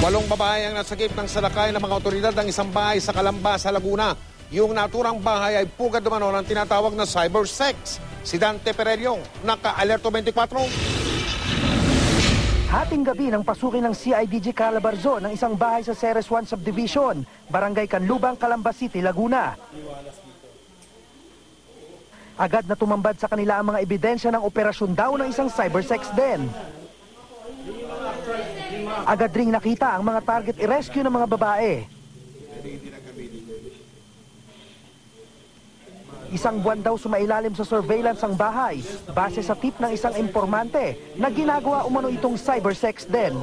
8 babae ang nasagip ng salakay ng mga otoridad ng isang bahay sa Calamba, sa Laguna. Yung naturang bahay ay pugad umano ng tinatawag na cyber sex. Si Dante Perelio, naka-alerto 24. Hating gabi nang pasukin ng CIDG Calabarzon ng isang bahay sa Ceres 1 Subdivision, Barangay Canlubang, Calamba City, Laguna. Agad na tumambad sa kanila ang mga ebidensya ng operasyon daw ng isang cybersex den. Agad ring nakita ang mga target i-rescue ng mga babae. Isang buwan daw sumailalim sa surveillance ang bahay base sa tip ng isang informante na ginagawa umano itong cybersex den.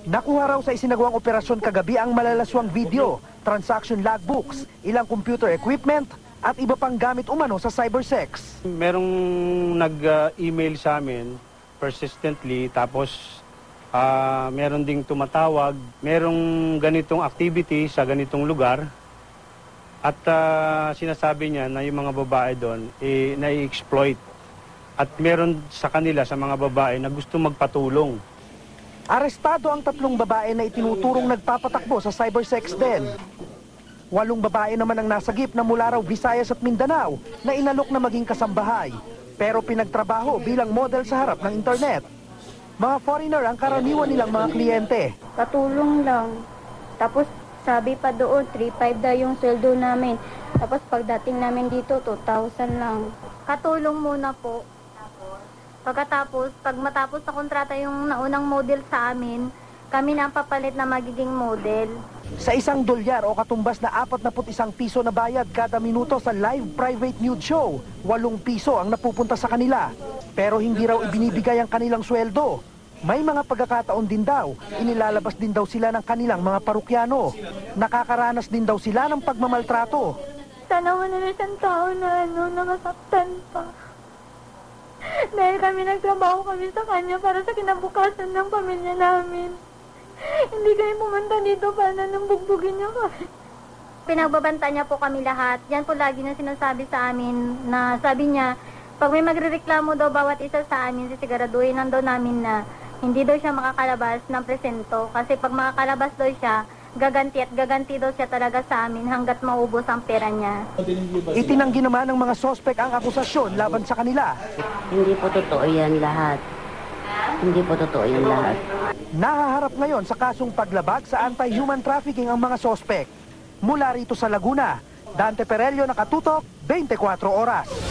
Nakuha raw sa isinagawang operasyon kagabi ang malalaswang video, transaction logbooks, ilang computer equipment at iba pang gamit umano sa cybersex. Merong nag-email sa amin persistently, tapos meron ding tumatawag, merong ganitong activity sa ganitong lugar at sinasabi niya na yung mga babae doon na-exploit at meron sa kanila, sa mga babae na gusto magpatulong. Arestado ang 3 babae na itinuturong nagpapatakbo sa cybersex den. 8 babae naman ang nasagip na mula raw Visayas at Mindanao na inalok na maging kasambahay pero pinagtrabaho bilang model sa harap ng internet. Mga foreigner ang karaniwan nilang mga kliyente. Katulong lang. Tapos sabi pa doon, 3,500 daw yung sweldo namin. Tapos pagdating namin dito, 2,000 lang. Katulong muna po. Pagkatapos, pag matapos na kontrata yung naunang model sa amin, kami na ang papalit na magiging model. Sa $1 o katumbas na 41 piso na bayad kada minuto sa live private nude show, 8 piso ang napupunta sa kanila. Pero hindi raw ibinibigay ang kanilang sweldo. May mga pagkakataon din daw, inilalabas din daw sila ng kanilang mga parukyano. Nakakaranas din daw sila ng pagmamaltrato. Tanawan na isang tao na nakasaktan pa. Dahil kami nagtrabaho kami sa kanya para sa kinabukasan ng pamilya namin. Hindi kayo pumunta dito para nang bugbugin niya kami. Pinagbabanta niya po kami lahat. Yan po lagi na sinasabi sa amin na sabi niya, pag may magrereklamo daw bawat isa sa amin, sisiguraduhin lang daw namin na hindi daw siya makakalabas ng presento. Kasi pag makakalabas daw siya, gaganti daw siya talaga sa amin hanggat maubos ang pera niya. Itinanggi naman ng mga sospek ang akusasyon laban sa kanila. Hindi po totoo yan lahat. Hindi po totoo yan lahat. Nahaharap ngayon sa kasong paglabag sa anti-human trafficking ang mga sospek. Mula rito sa Laguna, Dante Perelio, nakatutok, 24 oras.